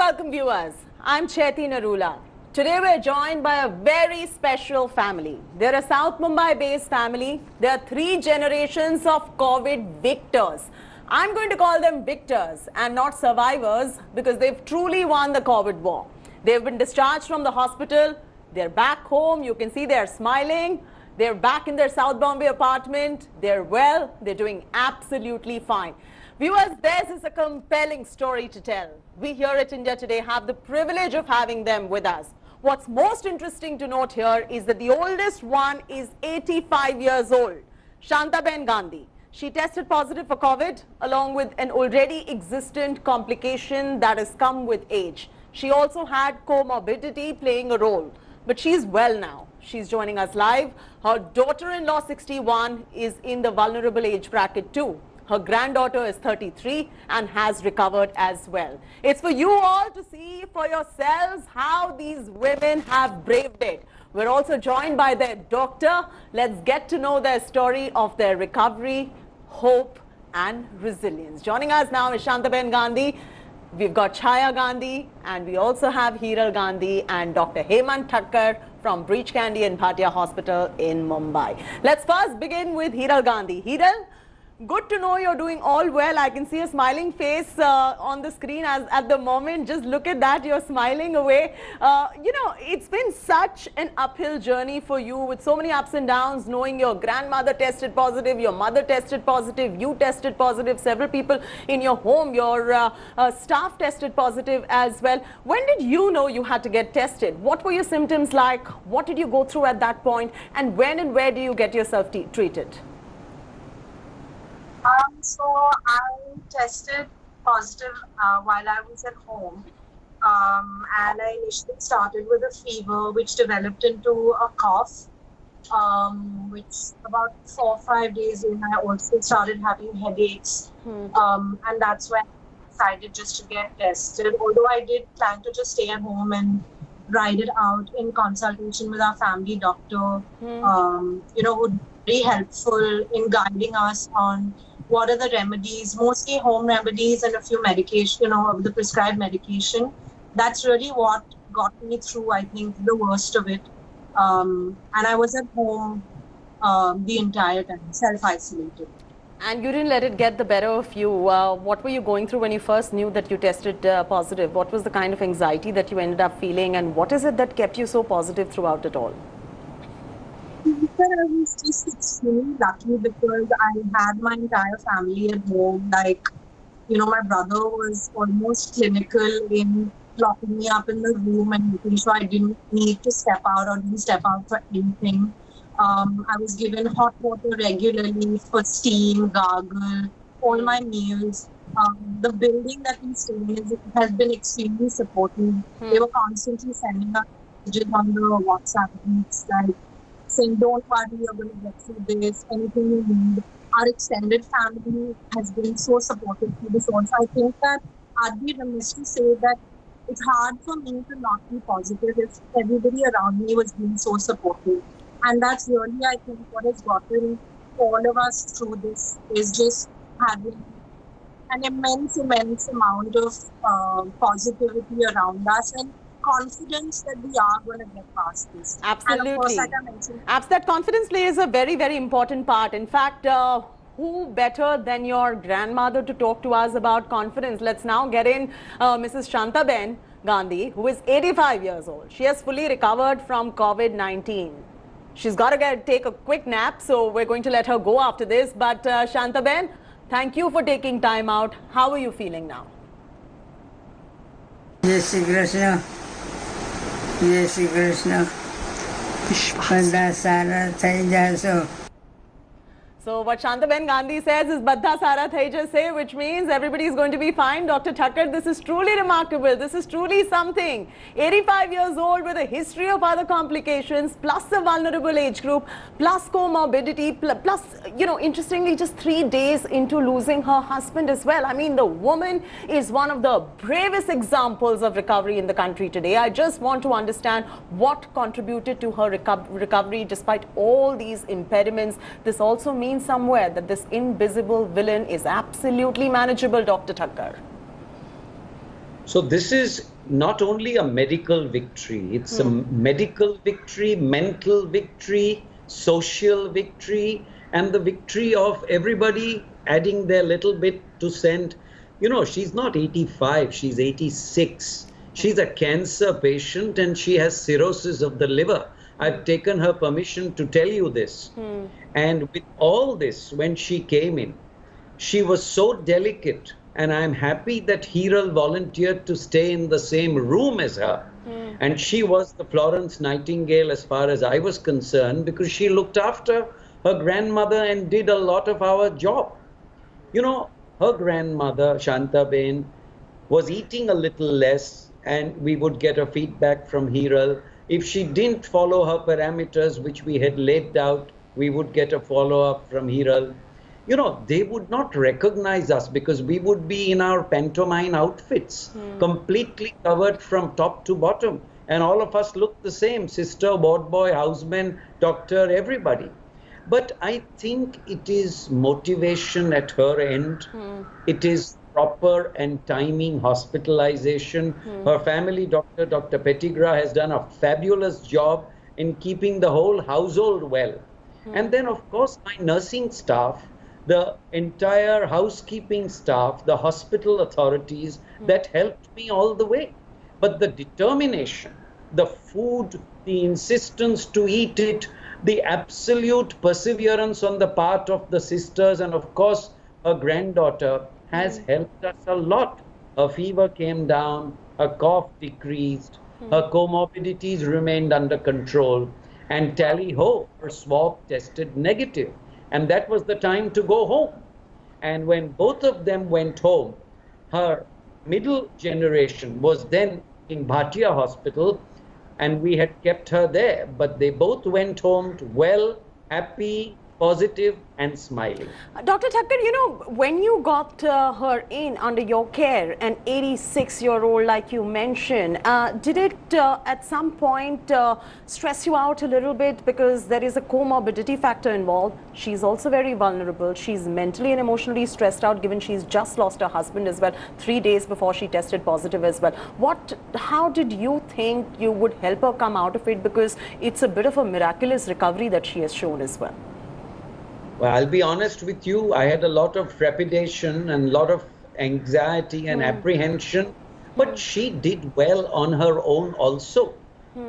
welcome viewers. I'm Chaiti Narula. Today we're joined by a very special family. They're a South Mumbai based family. There are 3 generations of COVID victors. I'm going to call them victors and not survivors because they've truly won the COVID war. They've been discharged from the hospital. They're back home. You can see they're smiling. They're back in their South Bombay apartment. They're well. They're doing absolutely fine. Viewers, theirs is a compelling story to tell. We here at India Today have the privilege of having them with us. What's most interesting to note here is that the oldest one is 85 years old, Shantaben Gandhi. She tested positive for COVID along with an already existent complication that has come with age. She also had comorbidity playing a role, but she's well now. She's joining us live. Her daughter-in-law, 61, is in the vulnerable age bracket too. Her granddaughter is 33 and has recovered as well. It's for you all to see for yourselves how these women have braved it. We're also joined by their doctor. Let's get to know their story of their recovery, hope and resilience. Joining us now is Shantaben Gandhi. We've got Chaya Gandhi and we also have Hiral Gandhi and Dr. Hemant Thakkar from Breach Candy and Bhatia Hospital in Mumbai. Let's first begin with Hiral Gandhi. Hiral, good to know you're doing all well. I can see a smiling face on the screen at the moment. Just look at that, you're smiling away. You know, it's been such an uphill journey for you with so many ups and downs, knowing your grandmother tested positive, your mother tested positive, you tested positive, several people in your home, your staff tested positive as well. When did you know you had to get tested? What were your symptoms like? What did you go through at that point? And when and where do you get yourself treated? So I tested positive while I was at home, and I initially started with a fever which developed into a cough, which about 4 or 5 days in I also started having headaches, and that's when I decided just to get tested, although I did plan to just stay at home and ride it out in consultation with our family doctor, you know, who was very helpful in guiding us on what are the remedies, mostly home remedies and a few medication, you know, the prescribed medication. That's really what got me through, I think, the worst of it. And I was at home the entire time, self-isolated. And you didn't let it get the better of you. What were you going through when you first knew that you tested positive? What was the kind of anxiety that you ended up feeling? And what is it that kept you so positive throughout it all? I was just extremely lucky because I had my entire family at home. Like, you know, my brother was almost clinical in locking me up in the room and making sure I didn't need to step out or didn't step out for anything. I was given hot water regularly for steam, gargle, all my meals. The building that we stay in has been extremely supportive. They were constantly sending us messages on the WhatsApp groups, like saying, don't worry, you're going to get through this, anything you need. Our extended family has been so supportive through this also. I think that I'd be remiss to say that it's hard for me to not be positive if everybody around me was being so supportive. And that's really, I think, what has gotten all of us through this is just having an immense amount of positivity around us and confidence that we are going to get past this. Absolutely. And of course, like I mentioned, that confidence plays a very, very important part. In fact, who better than your grandmother to talk to us about confidence? Let's now get in Mrs. Shantaben Gandhi, who is 85 years old. She has fully recovered from COVID-19. She's got to take a quick nap, so we're going to let her go after this. But Shantaben, thank you for taking time out. How are you feeling now? Yes, Krishna. Yes, Krishna. Badha sara thai jaso. So what Shantaben Gandhi says is Badha Sara Thai Jase, which means everybody is going to be fine. Dr. Thakkar, this is truly remarkable. This is truly something. 85 years old with a history of other complications, plus a vulnerable age group, plus comorbidity, plus, you know, interestingly, just 3 days into losing her husband as well. I mean, the woman is one of the bravest examples of recovery in the country today. I just want to understand what contributed to her recovery despite all these impediments. This also means somewhere that this invisible villain is absolutely manageable, Dr. Thakkar. So this is not only a medical victory, it's a medical victory, mental victory, social victory, and the victory of everybody adding their little bit to send. She's not 85, she's 86. She's a cancer patient and she has cirrhosis of the liver. I've taken her permission to tell you this. And with all this, when she came in, she was so delicate. And I'm happy that Hiral volunteered to stay in the same room as her. And she was the Florence Nightingale as far as I was concerned, because she looked after her grandmother and did a lot of our job. Her grandmother, Shantaben, was eating a little less, and we would get a feedback from Hiral. If she didn't follow her parameters, which we had laid out, we would get a follow-up from Hiral. They would not recognize us because we would be in our pantomime outfits, completely covered from top to bottom. And all of us looked the same, sister, ward boy, houseman, doctor, everybody. But I think it is motivation at her end. It is proper and timing hospitalization. Her family doctor, Dr. Pettigra, has done a fabulous job in keeping the whole household well. And then, of course, my nursing staff, the entire housekeeping staff, the hospital authorities that helped me all the way. But the determination, the food, the insistence to eat it, the absolute perseverance on the part of the sisters, and of course, her granddaughter has helped us a lot. Her fever came down, her cough decreased, her comorbidities remained under control, and tally-ho, her swab tested negative. And that was the time to go home. And when both of them went home, her middle generation was then in Bhatia Hospital, and we had kept her there. But they both went home well, happy, positive, and smiling. Dr. Thakkar, when you got her in under your care, an 86-year-old, like you mentioned, did it at some point stress you out a little bit, because there is a comorbidity factor involved? She's also very vulnerable. She's mentally and emotionally stressed out, given she's just lost her husband as well, 3 days before she tested positive as well. How did you think you would help her come out of it? Because it's a bit of a miraculous recovery that she has shown as well. Well, I'll be honest with you, I had a lot of trepidation and a lot of anxiety and apprehension, but she did well on her own also.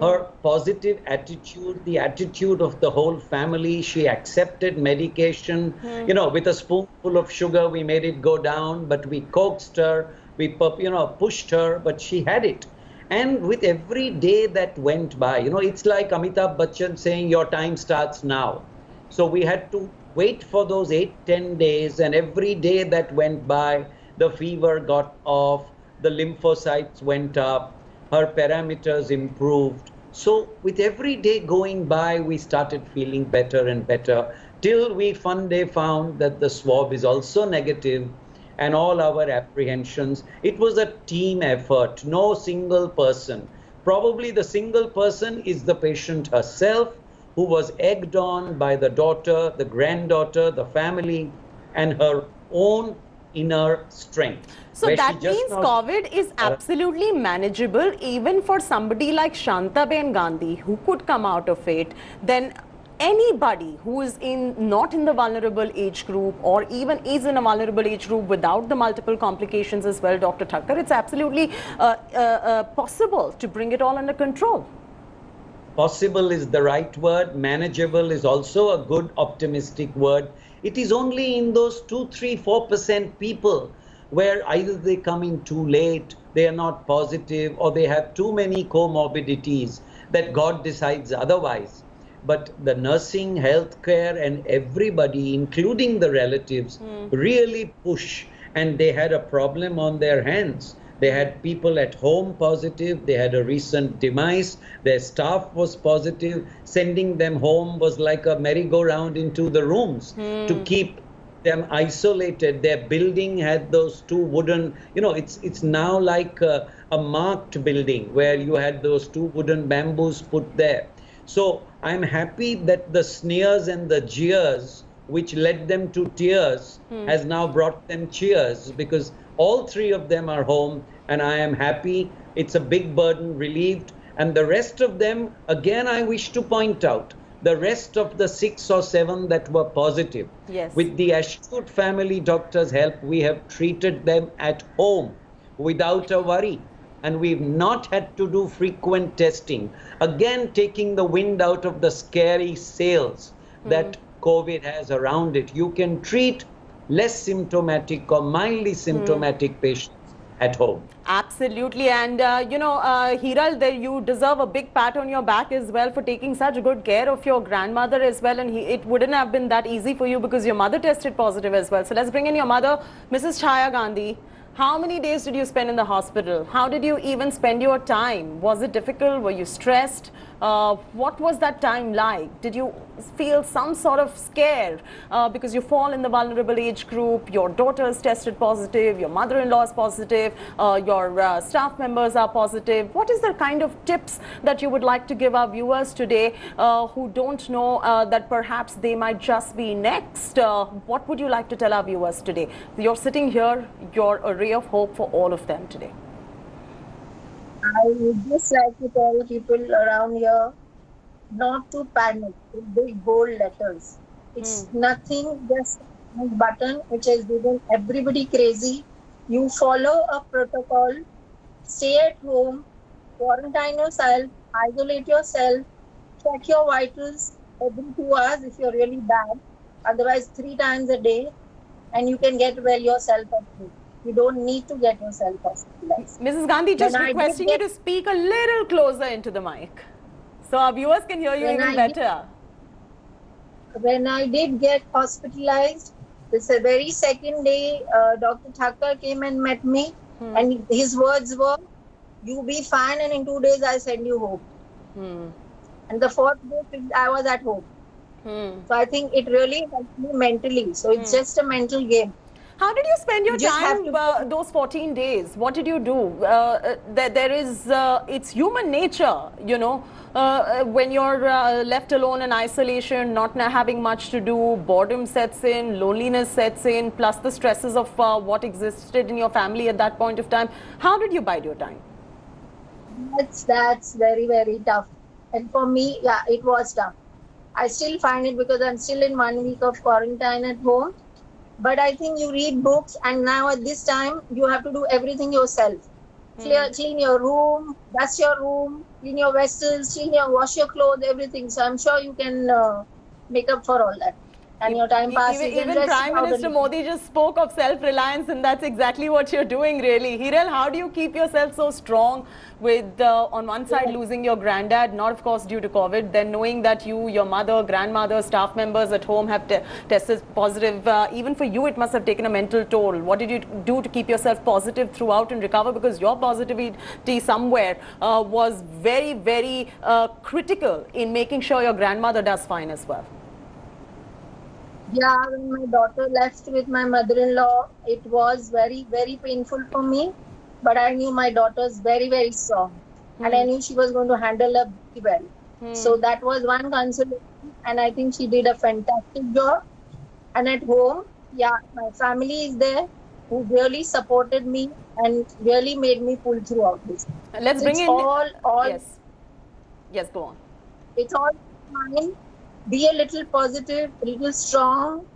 Her positive attitude, the attitude of the whole family, she accepted medication. With a spoonful of sugar, we made it go down, but we coaxed her, we pushed her, but she had it. And with every day that went by, it's like Amitabh Bachchan saying, your time starts now. So we had to wait for those 8-10 days, and every day that went by, the fever got off, the lymphocytes went up, her parameters improved. So with every day going by, we started feeling better and better, till we one day found that the swab is also negative, and all our apprehensions. It was a team effort, no single person. Probably the single person is the patient herself, who was egged on by the daughter, the granddaughter, the family, and her own inner strength. So that means COVID is absolutely manageable even for somebody like Shantaben Gandhi, who could come out of it. Then anybody who is not in the vulnerable age group, or even is in a vulnerable age group without the multiple complications as well, Dr. Thakkar, it's absolutely possible to bring it all under control. Possible is the right word. Manageable is also a good optimistic word. It is only in those 2, 3, 4% people where either they come in too late, they are not positive, or they have too many comorbidities that God decides otherwise. But the nursing, healthcare, and everybody, including the relatives, really push, and they had a problem on their hands. They had people at home positive, they had a recent demise, their staff was positive. Sending them home was like a merry-go-round into the rooms to keep them isolated. Their building had those two wooden, it's now like a marked building where you had those two wooden bamboos put there. So I'm happy that the sneers and the jeers, which led them to tears, has now brought them cheers, because all three of them are home, and I am happy It's a big burden relieved. And the rest of them, again, I wish to point out, the rest of the 6 or 7 that were positive, Yes. with the astute family doctor's help, we have treated them at home without a worry. And we've not had to do frequent testing. Again, taking the wind out of the scary sails that COVID has around it. You can treat less symptomatic or mildly symptomatic patients at home. Absolutely. And, Hiral, you deserve a big pat on your back as well for taking such good care of your grandmother as well. And it wouldn't have been that easy for you because your mother tested positive as well. So let's bring in your mother, Mrs. Chaya Gandhi. How many days did you spend in the hospital? How did you even spend your time? Was it difficult? Were you stressed? What was that time like? Did you feel some sort of scare because you fall in the vulnerable age group, your daughter is tested positive, your mother-in-law is positive, your staff members are positive? What is the kind of tips that you would like to give our viewers today who don't know that perhaps they might just be next? What would you like to tell our viewers today? You're sitting here, you're a ray of hope for all of them today. I would just like to tell people around here not to panic with big bold letters. It's nothing, just a button which is giving everybody crazy. You follow a protocol, stay at home, quarantine yourself, isolate yourself, check your vitals every 2 hours if you're really bad, otherwise 3 times a day, and you can get well yourself at home. You don't need to get yourself hospitalized. Mrs. Gandhi, just requesting you to speak a little closer into the mic so our viewers can hear you even better. When I did get hospitalized, this very second day, Dr. Thakkar came and met me, and his words were, "You be fine, and in 2 days I'll send you home." And the 4th day, I was at home. So I think it really helped me mentally. So it's just a mental game. How did you spend your time those 14 days? What did you do? It's human nature, when you're left alone in isolation, not having much to do, boredom sets in, loneliness sets in, plus the stresses of what existed in your family at that point of time. How did you bide your time? That's very, very tough. And for me, yeah, it was tough. I still find it because I'm still in 1 week of quarantine at home. But I think you read books, and now at this time, you have to do everything yourself. Clean your room, dust your room, clean your vessels, wash your clothes, everything. So I'm sure you can make up for all that. And your time passes. Even Prime Minister Modi just spoke of self-reliance, and that's exactly what you're doing, really. Hiral, how do you keep yourself so strong with, on one side, losing your granddad, not of course due to COVID, then knowing that you, your mother, grandmother, staff members at home have tested positive? Even for you, it must have taken a mental toll. What did you do to keep yourself positive throughout and recover? Because your positivity somewhere was very, very critical in making sure your grandmother does fine as well. Yeah, when my daughter left with my mother-in-law, it was very, very painful for me. But I knew my daughter's very, very strong. And I knew she was going to handle her very well. So that was one consolation. And I think she did a fantastic job. And at home, yeah, my family is there who really supported me and really made me pull throughout this. Let's bring in... Yes, go on. It's all fine. Be a little positive, a little strong.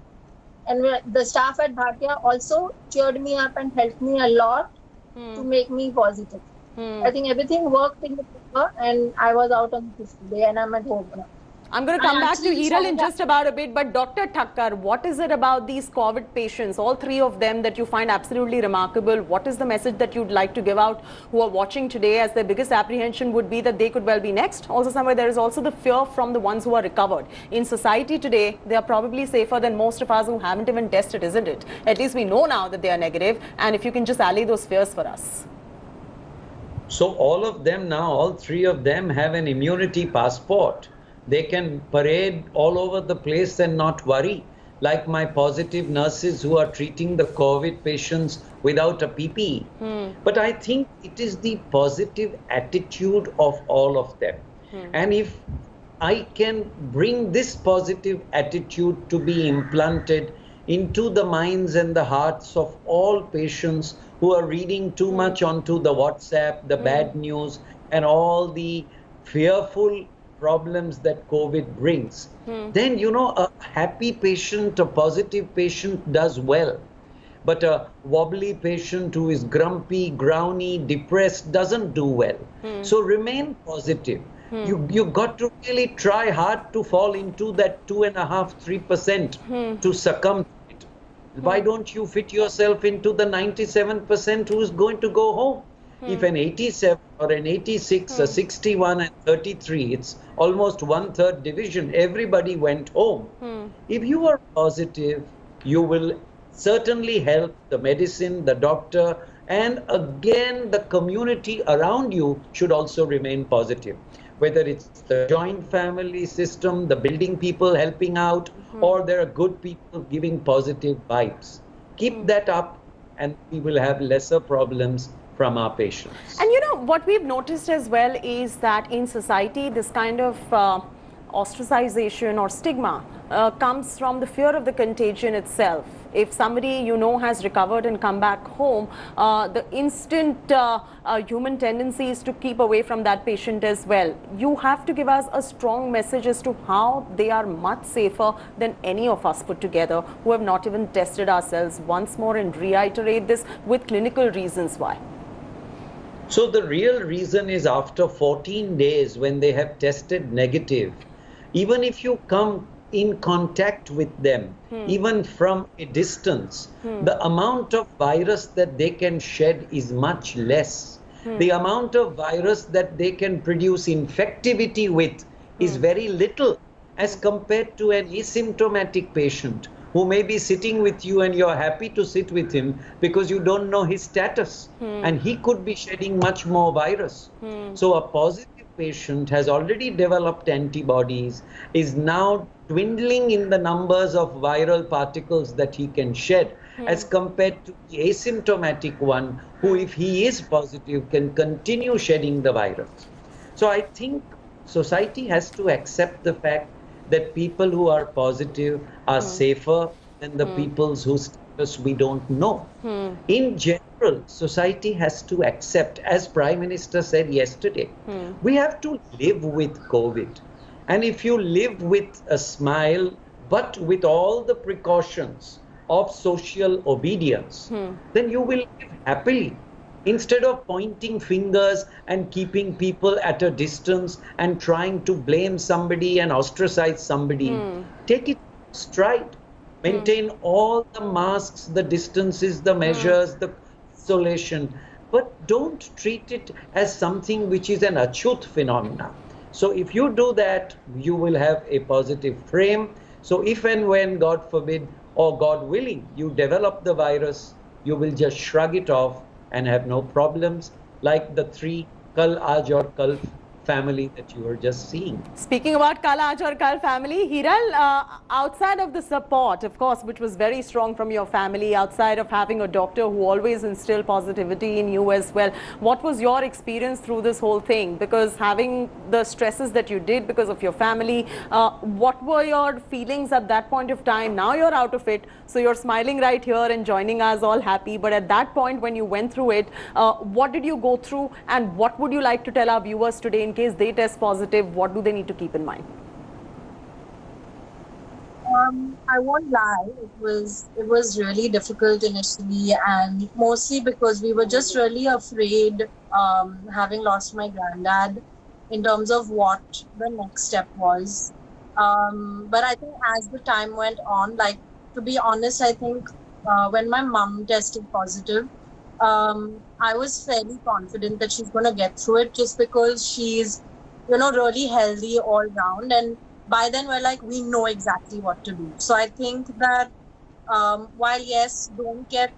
And the staff at Bhatia also cheered me up and helped me a lot to make me positive. I think everything worked in the paper, and I was out on the 5th day, and I'm at home now. I'm going to come back to Hiral in just about a bit, but Dr. Thakkar, what is it about these COVID patients, all 3 of them, that you find absolutely remarkable? What is the message that you'd like to give out who are watching today, as their biggest apprehension would be that they could well be next? Also, somewhere there is also the fear from the ones who are recovered. In society today, they are probably safer than most of us who haven't even tested, isn't it? At least we know now that they are negative, and if you can just allay those fears for us. So all of them now, all 3 of them have an immunity passport. They can parade all over the place and not worry, like my positive nurses who are treating the COVID patients without a PPE. But I think it is the positive attitude of all of them. And if I can bring this positive attitude to be implanted into the minds and the hearts of all patients who are reading too much onto the WhatsApp, the bad news, and all the fearful problems that COVID brings, then, a happy patient, a positive patient does well. But a wobbly patient who is grumpy, growny, depressed doesn't do well. So remain positive. You've got to really try hard to fall into that 2.5–3% to succumb to it. Why don't you fit yourself into the 97% who is going to go home? If an 87 or an 86, a 61 and 33, it's almost 1/3 division. Everybody went home. If you are positive, you will certainly help the medicine, the doctor, and again, the community around you should also remain positive. Whether it's the joint family system, the building people helping out, or there are good people giving positive vibes. Keep that up and we will have lesser problems from our patients. And what we've noticed as well is that in society, this kind of ostracization or stigma comes from the fear of the contagion itself. If somebody has recovered and come back home, the instant human tendency is to keep away from that patient as well. You have to give us a strong message as to how they are much safer than any of us put together who have not even tested ourselves once more, and reiterate this with clinical reasons why. So the real reason is after 14 days when they have tested negative, even if you come in contact with them, even from a distance, the amount of virus that they can shed is much less. The amount of virus that they can produce infectivity with is very little as compared to an asymptomatic patient who may be sitting with you and you're happy to sit with him because you don't know his status, and he could be shedding much more virus. So a positive patient has already developed antibodies, is now dwindling in the numbers of viral particles that he can shed as compared to the asymptomatic one who, if he is positive, can continue shedding the virus. So I think society has to accept the fact that people who are positive are safer than the peoples whose status we don't know. In general, society has to accept, as Prime Minister said yesterday, we have to live with COVID. And if you live with a smile, but with all the precautions of social obedience, then you will live happily. Instead of pointing fingers and keeping people at a distance and trying to blame somebody and ostracize somebody, take it stride. Maintain all the masks, the distances, the measures, the isolation, but don't treat it as something which is an achut phenomena. So if you do that, you will have a positive frame. So if and when, God forbid, or God willing, you develop the virus, you will just shrug it off and have no problems, like the 3 Kal Aaj aur Kal family that you were just seeing. Speaking about Kal Aaj aur Kal family, Hiral, outside of the support, of course, which was very strong from your family, outside of having a doctor who always instilled positivity in you as well, what was your experience through this whole thing? Because having the stresses that you did because of your family, what were your feelings at that point of time? Now you're out of it, so you're smiling right here and joining us all happy. But at that point when you went through it, what did you go through, and what would you like to tell our viewers today in case they test positive? What do they need to keep in mind? I won't lie, it was really difficult initially, and mostly because we were just really afraid, having lost my granddad, in terms of what the next step was. But I think as the time went on, like, to be honest, I think when my mom tested positive, I was fairly confident that she's going to get through it, just because she's, really healthy all round. And by then we're like, we know exactly what to do. So I think that while yes, don't get,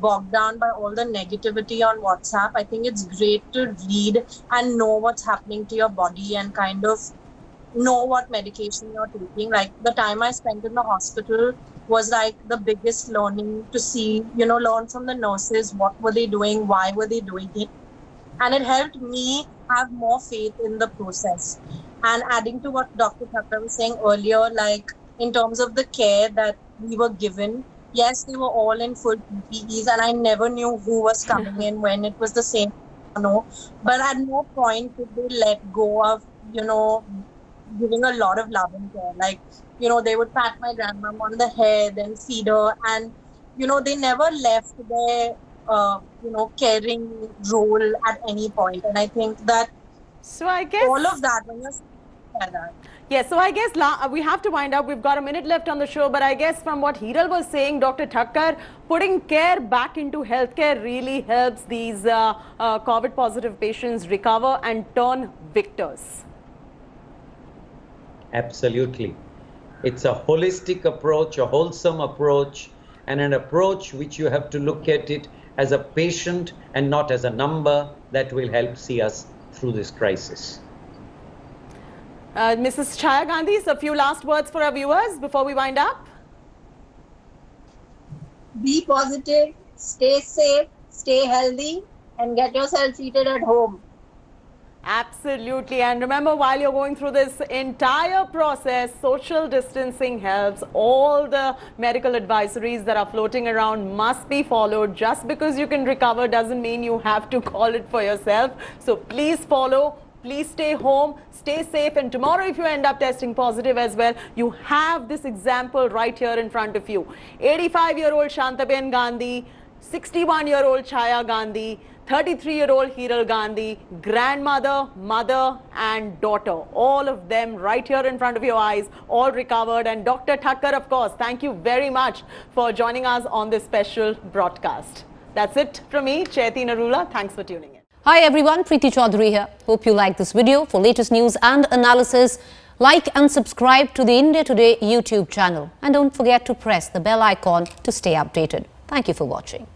bogged down by all the negativity on WhatsApp, I think it's great to read and know what's happening to your body and kind of know what medication you're taking. Like, the time I spent in the hospital was like the biggest learning to see, learn from the nurses, what were they doing, why were they doing it. And it helped me have more faith in the process. And adding to what Dr. Thakkar was saying earlier, like, in terms of the care that we were given, Yes, they were all in full PPEs, and I never knew who was coming in when it was the same. But at no point did they let go of, giving a lot of love and care. Like, they would pat my grandmom on the head and feed her, and they never left their caring role at any point. And I think that all of that, when you're like that. Yes, so I guess we have to wind up. We've got a minute left on the show, but I guess from what Hiral was saying, Dr. Thakkar, putting care back into healthcare really helps these COVID positive patients recover and turn victors. Absolutely. It's a holistic approach, a wholesome approach, and an approach which you have to look at it as a patient and not as a number that will help see us through this crisis. Mrs. Chaya Gandhi, so a few last words for our viewers before we wind up. Be positive, stay safe, stay healthy, and get yourself treated at home. Absolutely. And remember, while you're going through this entire process, social distancing helps. All the medical advisories that are floating around must be followed. Just because you can recover doesn't mean you have to call it for yourself. So please follow. Please stay home, stay safe, and tomorrow if you end up testing positive as well, you have this example right here in front of you. 85-year-old Shantaben Gandhi, 61-year-old Chaya Gandhi, 33-year-old Hiral Gandhi, grandmother, mother and daughter, all of them right here in front of your eyes, all recovered. And Dr. Thakkar, of course, thank you very much for joining us on this special broadcast. That's it from me, Chaiti Narula. Thanks for tuning in. Hi everyone, Preeti Chaudhary here. Hope you like this video. For latest news and analysis, like and subscribe to the India Today YouTube channel. And don't forget to press the bell icon to stay updated. Thank you for watching.